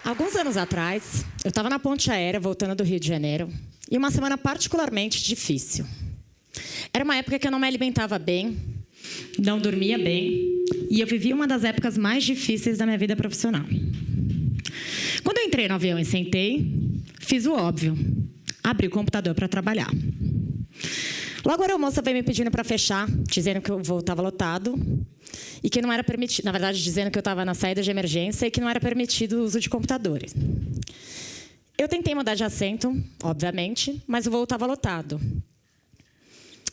Alguns anos atrás, eu estava na ponte aérea, voltando do Rio de Janeiro, e uma semana particularmente difícil. Era uma época que eu não me alimentava bem, não dormia bem, e eu vivia uma das épocas mais difíceis da minha vida profissional. Quando eu entrei no avião e sentei, fiz o óbvio, abri o computador para trabalhar. Logo a aeromoça veio me pedindo para fechar, dizendo que o voo estava lotado e que não era permitido, na verdade, dizendo que eu estava na saída de emergência e que não era permitido o uso de computadores. Eu tentei mudar de assento, obviamente, mas o voo estava lotado.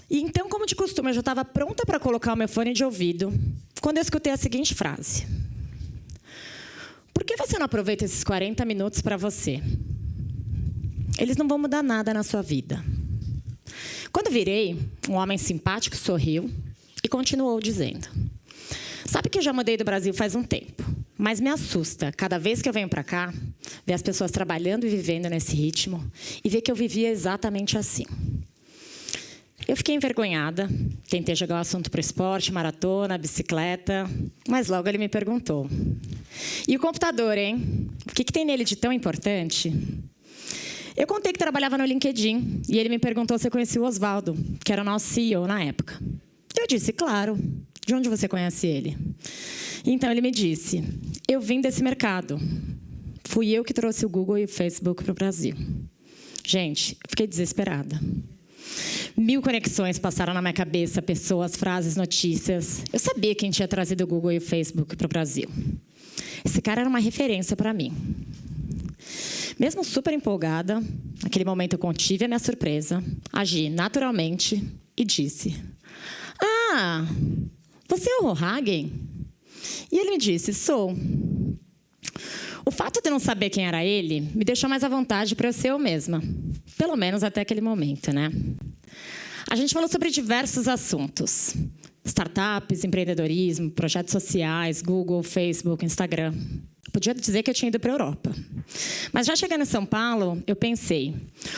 E então, como de costume, eu já estava pronta para colocar o meu fone de ouvido, quando eu escutei a seguinte frase: por que você não aproveita esses 40 minutos para você? Eles não vão mudar nada na sua vida. Quando virei, um homem simpático sorriu e continuou dizendo: sabe que eu já mudei do Brasil faz um tempo, mas me assusta, cada vez que eu venho para cá, ver as pessoas trabalhando e vivendo nesse ritmo e ver que eu vivia exatamente assim. Eu fiquei envergonhada, tentei jogar o assunto para o esporte, maratona, bicicleta, mas logo ele me perguntou: e o computador, hein? O que tem nele de tão importante? Eu contei que trabalhava no LinkedIn e ele me perguntou se eu conhecia o Oswaldo, que era o nosso CEO na época. Eu disse, claro. De onde você conhece ele? Então ele me disse: eu vim desse mercado. Fui eu que trouxe o Google e o Facebook para o Brasil. Gente, eu fiquei desesperada. 1000 conexões passaram na minha cabeça, pessoas, frases, notícias. Eu sabia quem tinha trazido o Google e o Facebook para o Brasil. Esse cara era uma referência para mim. Mesmo super empolgada, naquele momento eu contive a minha surpresa, agi naturalmente e disse: ah, você é o Rohagen? E ele me disse: sou. O fato de eu não saber quem era ele me deixou mais à vontade para eu ser eu mesma. Pelo menos até aquele momento, né? A gente falou sobre diversos assuntos: startups, empreendedorismo, projetos sociais, Google, Facebook, Instagram. Podia dizer que eu tinha ido para a Europa. Mas já chegando em São Paulo, eu pensei: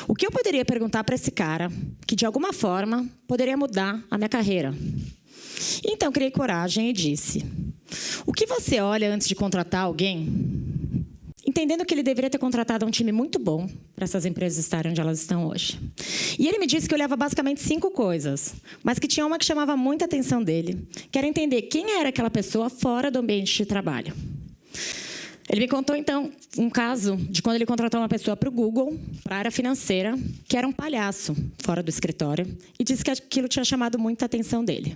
o que eu poderia perguntar para esse cara que, de alguma forma, poderia mudar a minha carreira? Então, criei coragem e disse: o que você olha antes de contratar alguém? Entendendo que ele deveria ter contratado um time muito bom para essas empresas estarem onde elas estão hoje. E ele me disse que eu olhava basicamente 5 coisas, mas que tinha uma que chamava muita atenção dele, que era entender quem era aquela pessoa fora do ambiente de trabalho. Ele me contou, então, um caso de quando ele contratou uma pessoa para o Google, para a área financeira, que era um palhaço fora do escritório, e disse que aquilo tinha chamado muita atenção dele.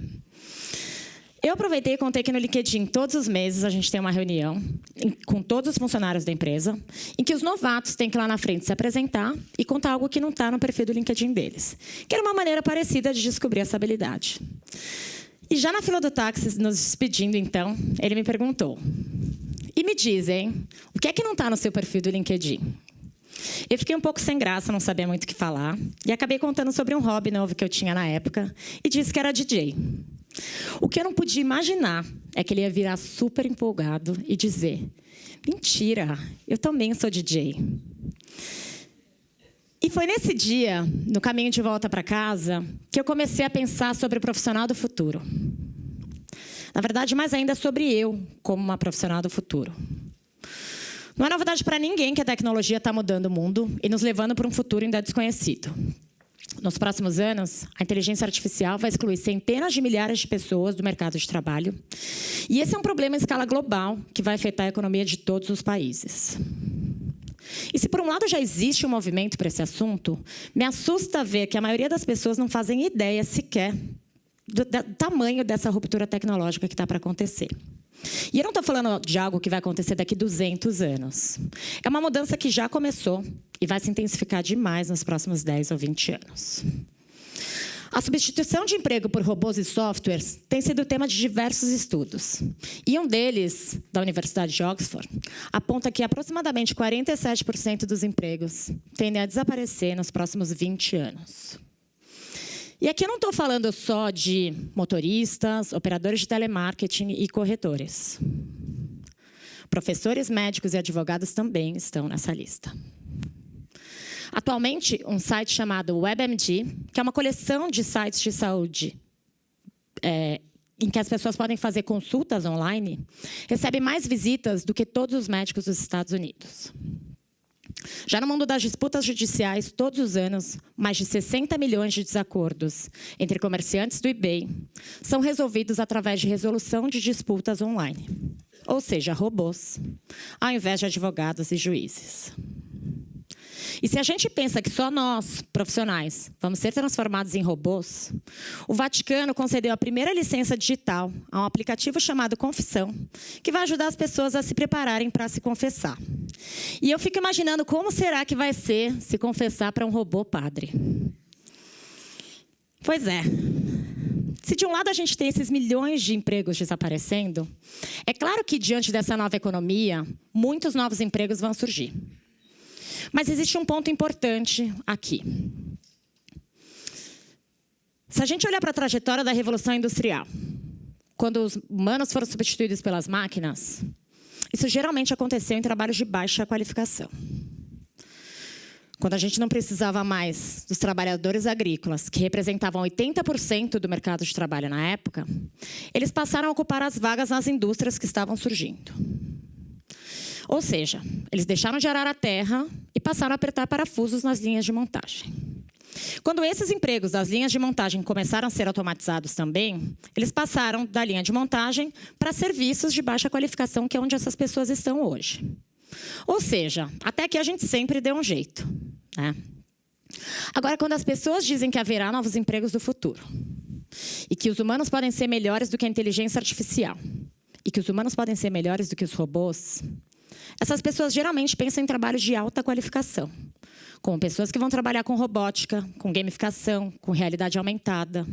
Eu aproveitei e contei que no LinkedIn, todos os meses, a gente tem uma reunião com todos os funcionários da empresa, em que os novatos têm que ir lá na frente se apresentar e contar algo que não está no perfil do LinkedIn deles, que era uma maneira parecida de descobrir essa habilidade. E já na fila do táxi, nos despedindo, então, ele me perguntou: e me dizem, o que é que não está no seu perfil do LinkedIn? Eu fiquei um pouco sem graça, não sabia muito o que falar, e acabei contando sobre um hobby novo que eu tinha na época, e disse que era DJ. O que eu não podia imaginar é que ele ia virar super empolgado e dizer: mentira, eu também sou DJ. E foi nesse dia, no caminho de volta para casa, que eu comecei a pensar sobre o profissional do futuro. Na verdade, mais ainda sobre eu, como uma profissional do futuro. Não é novidade para ninguém que a tecnologia está mudando o mundo e nos levando para um futuro ainda desconhecido. Nos próximos anos, a inteligência artificial vai excluir centenas de milhares de pessoas do mercado de trabalho. E esse é um problema em escala global que vai afetar a economia de todos os países. E se, por um lado, já existe um movimento para esse assunto, me assusta ver que a maioria das pessoas não fazem ideia sequer do tamanho dessa ruptura tecnológica que está para acontecer. E eu não estou falando de algo que vai acontecer daqui a 200 anos. É uma mudança que já começou e vai se intensificar demais nos próximos 10 ou 20 anos. A substituição de emprego por robôs e softwares tem sido tema de diversos estudos. E um deles, da Universidade de Oxford, aponta que aproximadamente 47% dos empregos tendem a desaparecer nos próximos 20 anos. E aqui eu não estou falando só de motoristas, operadores de telemarketing e corretores. Professores, médicos e advogados também estão nessa lista. Atualmente, um site chamado WebMD, que é uma coleção de sites de saúde em que as pessoas podem fazer consultas online, recebe mais visitas do que todos os médicos dos Estados Unidos. Já no mundo das disputas judiciais, todos os anos, mais de 60 milhões de desacordos entre comerciantes do eBay são resolvidos através de resolução de disputas online, ou seja, robôs, ao invés de advogados e juízes. E se a gente pensa que só nós, profissionais, vamos ser transformados em robôs, o Vaticano concedeu a primeira licença digital a um aplicativo chamado Confissão, que vai ajudar as pessoas a se prepararem para se confessar. E eu fico imaginando como será que vai ser se confessar para um robô padre. Pois é. Se de um lado a gente tem esses milhões de empregos desaparecendo, é claro que diante dessa nova economia, muitos novos empregos vão surgir. Mas existe um ponto importante aqui. Se a gente olhar para a trajetória da Revolução Industrial, quando os humanos foram substituídos pelas máquinas, isso geralmente aconteceu em trabalhos de baixa qualificação. Quando a gente não precisava mais dos trabalhadores agrícolas, que representavam 80% do mercado de trabalho na época, eles passaram a ocupar as vagas nas indústrias que estavam surgindo. Ou seja, eles deixaram de arar a terra e passaram a apertar parafusos nas linhas de montagem. Quando esses empregos das linhas de montagem começaram a ser automatizados também, eles passaram da linha de montagem para serviços de baixa qualificação, que é onde essas pessoas estão hoje. Ou seja, até aqui a gente sempre deu um jeito, né? Agora, quando as pessoas dizem que haverá novos empregos do futuro, e que os humanos podem ser melhores do que a inteligência artificial, e que os humanos podem ser melhores do que os robôs, essas pessoas geralmente pensam em trabalhos de alta qualificação, como pessoas que vão trabalhar com robótica, com gamificação, com realidade aumentada.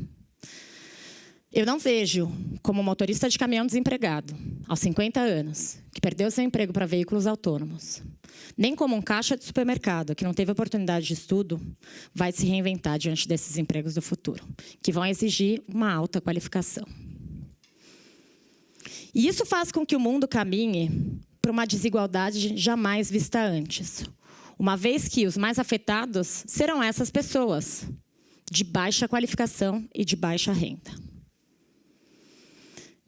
Eu não vejo como um motorista de caminhão desempregado, aos 50 anos, que perdeu seu emprego para veículos autônomos, nem como um caixa de supermercado que não teve oportunidade de estudo, vai se reinventar diante desses empregos do futuro, que vão exigir uma alta qualificação. E isso faz com que o mundo caminhe para uma desigualdade jamais vista antes, uma vez que os mais afetados serão essas pessoas, de baixa qualificação e de baixa renda.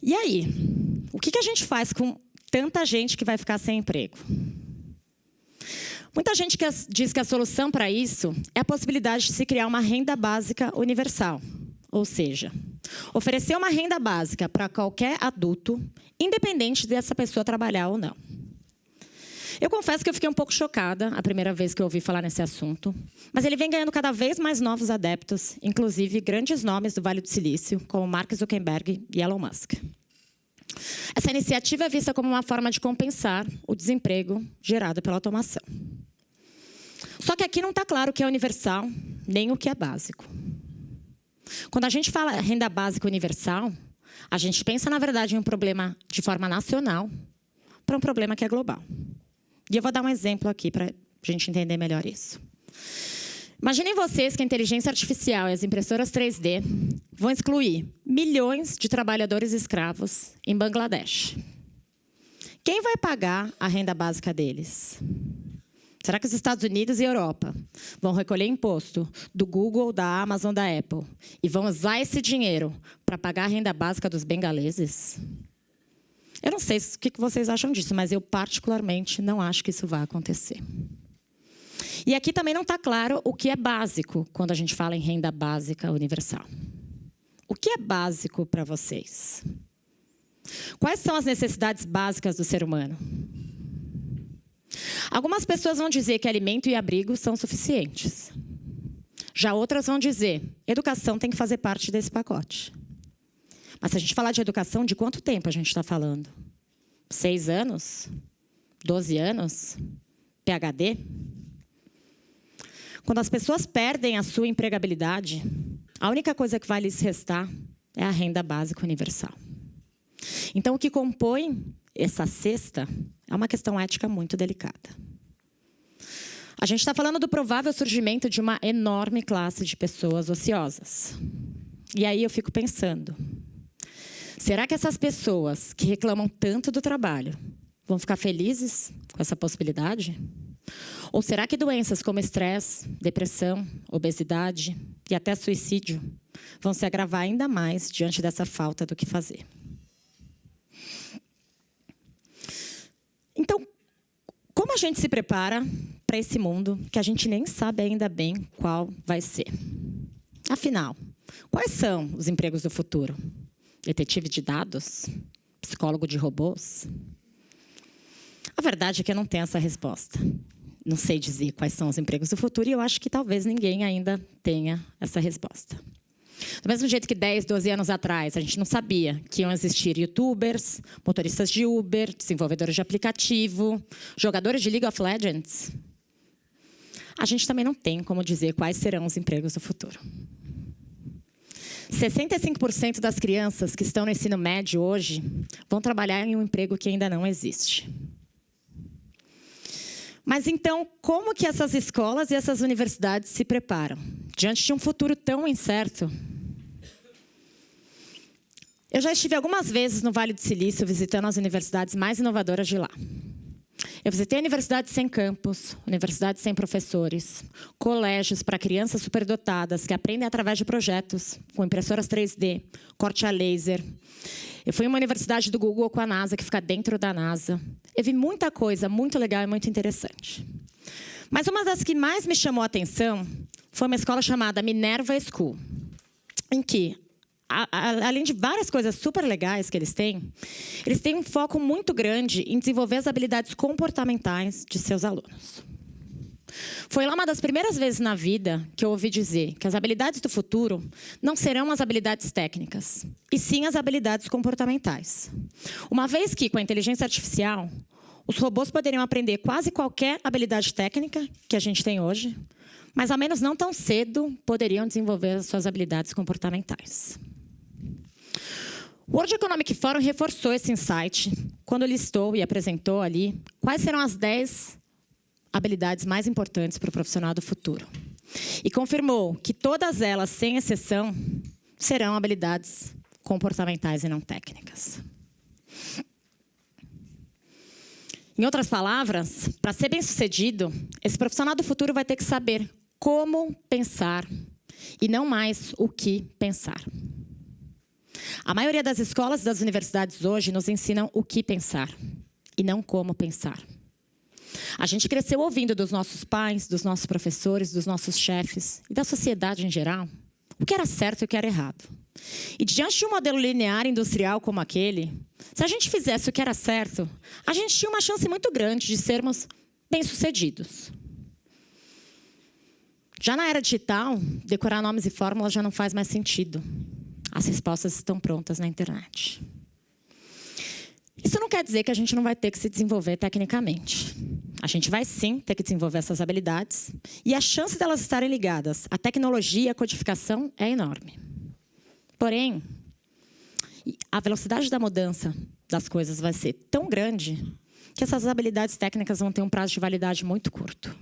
E aí, o que a gente faz com tanta gente que vai ficar sem emprego? Muita gente diz que a solução para isso é a possibilidade de se criar uma renda básica universal, ou seja, oferecer uma renda básica para qualquer adulto, independente dessa pessoa trabalhar ou não. Eu confesso que eu fiquei um pouco chocada a primeira vez que eu ouvi falar nesse assunto, mas ele vem ganhando cada vez mais novos adeptos, inclusive grandes nomes do Vale do Silício, como Mark Zuckerberg e Elon Musk. Essa iniciativa é vista como uma forma de compensar o desemprego gerado pela automação. Só que aqui não está claro o que é universal, nem o que é básico. Quando a gente fala renda básica universal, a gente pensa, na verdade, em um problema de forma nacional para um problema que é global. E eu vou dar um exemplo aqui para a gente entender melhor isso. Imaginem vocês que a inteligência artificial e as impressoras 3D vão excluir milhões de trabalhadores escravos em Bangladesh. Quem vai pagar a renda básica deles? Será que os Estados Unidos e Europa vão recolher imposto do Google, da Amazon, da Apple e vão usar esse dinheiro para pagar a renda básica dos bengaleses? Eu não sei o que vocês acham disso, mas eu particularmente não acho que isso vai acontecer. E aqui também não está claro o que é básico quando a gente fala em renda básica universal. O que é básico para vocês? Quais são as necessidades básicas do ser humano? Algumas pessoas vão dizer que alimento e abrigo são suficientes. Já outras vão dizer, educação tem que fazer parte desse pacote. Mas se a gente falar de educação, de quanto tempo a gente está falando? 6 anos? 12 anos? PhD? Quando as pessoas perdem a sua empregabilidade, a única coisa que vai lhes restar é a renda básica universal. Então, o que compõe essa cesta é uma questão ética muito delicada. A gente está falando do provável surgimento de uma enorme classe de pessoas ociosas. E aí eu fico pensando, será que essas pessoas que reclamam tanto do trabalho vão ficar felizes com essa possibilidade? Ou será que doenças como estresse, depressão, obesidade, e até suicídio vão se agravar ainda mais diante dessa falta do que fazer. Então, como a gente se prepara para esse mundo que a gente nem sabe ainda bem qual vai ser? Afinal, quais são os empregos do futuro? Detetive de dados? Psicólogo de robôs? A verdade é que eu não tenho essa resposta. Não sei dizer quais são os empregos do futuro e eu acho que talvez ninguém ainda tenha essa resposta. Do mesmo jeito que 10, 12 anos atrás, a gente não sabia que iam existir youtubers, motoristas de Uber, desenvolvedores de aplicativo, jogadores de League of Legends. A gente também não tem como dizer quais serão os empregos do futuro. 65% das crianças que estão no ensino médio hoje vão trabalhar em um emprego que ainda não existe. Mas então, como que essas escolas e essas universidades se preparam diante de um futuro tão incerto? Eu já estive algumas vezes no Vale do Silício visitando as universidades mais inovadoras de lá. Eu visitei universidades sem campus, universidades sem professores, colégios para crianças superdotadas que aprendem através de projetos, com impressoras 3D, corte a laser. Eu fui em uma universidade do Google com a NASA, que fica dentro da NASA. Eu vi muita coisa muito legal e muito interessante. Mas uma das que mais me chamou a atenção foi uma escola chamada Minerva School, em que, além de várias coisas super legais que eles têm um foco muito grande em desenvolver as habilidades comportamentais de seus alunos. Foi lá uma das primeiras vezes na vida que eu ouvi dizer que as habilidades do futuro não serão as habilidades técnicas, e sim as habilidades comportamentais. Uma vez que, com a inteligência artificial, os robôs poderiam aprender quase qualquer habilidade técnica que a gente tem hoje, mas, ao menos não tão cedo, poderiam desenvolver as suas habilidades comportamentais. O World Economic Forum reforçou esse insight quando listou e apresentou ali quais serão as 10 habilidades mais importantes para o profissional do futuro. E confirmou que todas elas, sem exceção, serão habilidades comportamentais e não técnicas. Em outras palavras, para ser bem-sucedido, esse profissional do futuro vai ter que saber como pensar e não mais o que pensar. A maioria das escolas e das universidades hoje nos ensinam o que pensar e não como pensar. A gente cresceu ouvindo dos nossos pais, dos nossos professores, dos nossos chefes e da sociedade em geral o que era certo e o que era errado. E diante de um modelo linear industrial como aquele, se a gente fizesse o que era certo, a gente tinha uma chance muito grande de sermos bem-sucedidos. Já na era digital, decorar nomes e fórmulas já não faz mais sentido. As respostas estão prontas na internet. Isso não quer dizer que a gente não vai ter que se desenvolver tecnicamente. A gente vai, sim, ter que desenvolver essas habilidades. E a chance delas estarem ligadas à tecnologia e à codificação é enorme. Porém, a velocidade da mudança das coisas vai ser tão grande que essas habilidades técnicas vão ter um prazo de validade muito curto.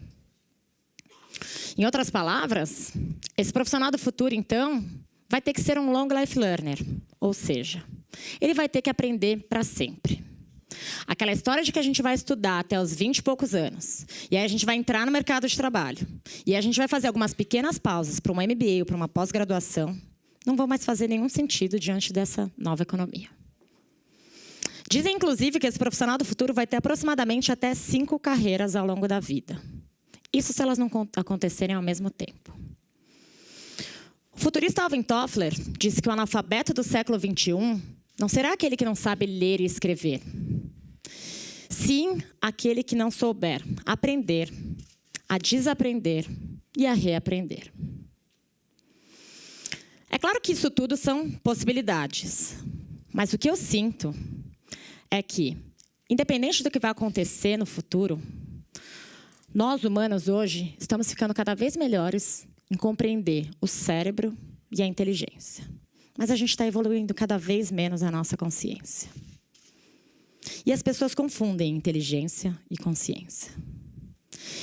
Em outras palavras, esse profissional do futuro, então, vai ter que ser um long life learner. Ou seja, ele vai ter que aprender para sempre. Aquela história de que a gente vai estudar até os 20 e poucos anos, e aí a gente vai entrar no mercado de trabalho, e aí a gente vai fazer algumas pequenas pausas para uma MBA ou para uma pós-graduação, não vão mais fazer nenhum sentido diante dessa nova economia. Dizem, inclusive, que esse profissional do futuro vai ter aproximadamente até 5 carreiras ao longo da vida. Isso se elas não acontecerem ao mesmo tempo. O futurista Alvin Toffler disse que o analfabeto do século XXI não será aquele que não sabe ler e escrever. Sim, aquele que não souber aprender, a desaprender e a reaprender. É claro que isso tudo são possibilidades. Mas o que eu sinto é que, independente do que vai acontecer no futuro, nós, humanos, hoje, estamos ficando cada vez melhores em compreender o cérebro e a inteligência. Mas a gente está evoluindo cada vez menos a nossa consciência. E as pessoas confundem inteligência e consciência.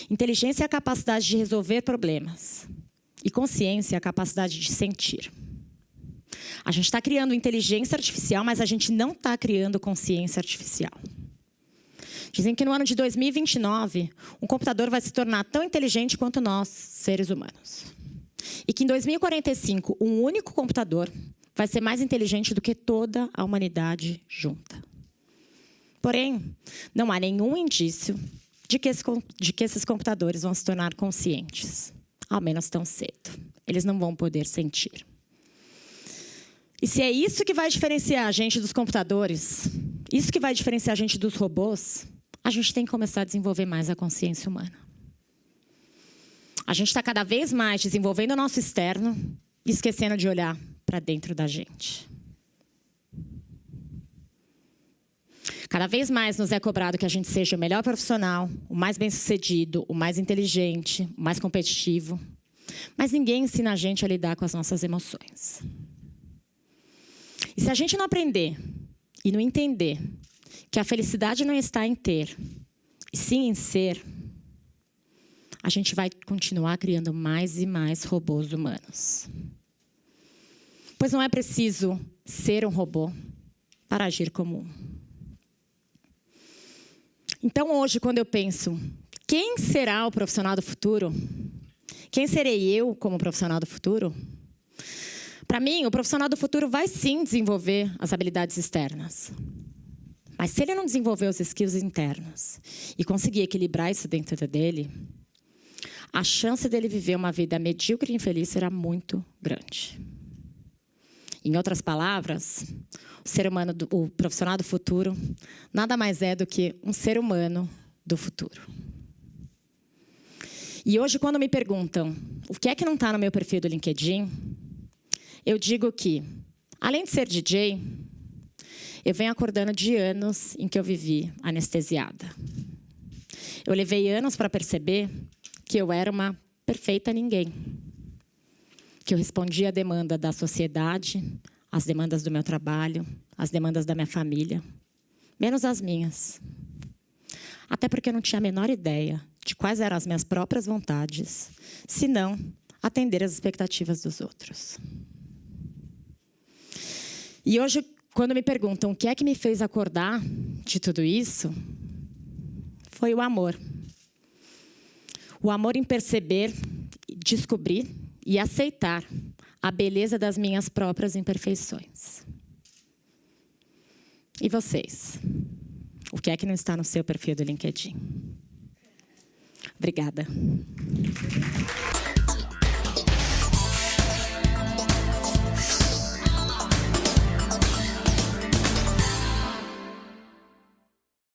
Inteligência é a capacidade de resolver problemas. E consciência é a capacidade de sentir. A gente está criando inteligência artificial, mas a gente não está criando consciência artificial. Dizem que no ano de 2029, um computador vai se tornar tão inteligente quanto nós, seres humanos. E que em 2045, um único computador vai ser mais inteligente do que toda a humanidade junta. Porém, não há nenhum indício de que esses computadores vão se tornar conscientes, ao menos tão cedo. Eles não vão poder sentir. E se é isso que vai diferenciar a gente dos computadores, isso que vai diferenciar a gente dos robôs, a gente tem que começar a desenvolver mais a consciência humana. A gente está cada vez mais desenvolvendo o nosso externo e esquecendo de olhar para dentro da gente. Cada vez mais nos é cobrado que a gente seja o melhor profissional, o mais bem-sucedido, o mais inteligente, o mais competitivo. Mas ninguém ensina a gente a lidar com as nossas emoções. E se a gente não aprender e não entender que a felicidade não está em ter, e sim em ser, a gente vai continuar criando mais e mais robôs humanos. Pois não é preciso ser um robô para agir como um. Então, hoje, quando eu penso, quem será o profissional do futuro? Quem serei eu como profissional do futuro? Para mim, o profissional do futuro vai sim desenvolver as habilidades externas. Mas se ele não desenvolver os skills internos e conseguir equilibrar isso dentro dele, a chance dele viver uma vida medíocre e infeliz será muito grande. Em outras palavras, o ser humano, o profissional do futuro, nada mais é do que um ser humano do futuro. E hoje, quando me perguntam o que é que não está no meu perfil do LinkedIn, eu digo que, além de ser DJ, eu venho acordando de anos em que eu vivi anestesiada. Eu levei anos para perceber que eu era uma perfeita ninguém. Que eu respondia à demanda da sociedade, às demandas do meu trabalho, às demandas da minha família, menos as minhas. Até porque eu não tinha a menor ideia de quais eram as minhas próprias vontades, senão atender às expectativas dos outros. E hoje, quando me perguntam o que é que me fez acordar de tudo isso, foi o amor. O amor em perceber, descobrir e aceitar a beleza das minhas próprias imperfeições. E vocês? O que é que não está no seu perfil do LinkedIn? Obrigada.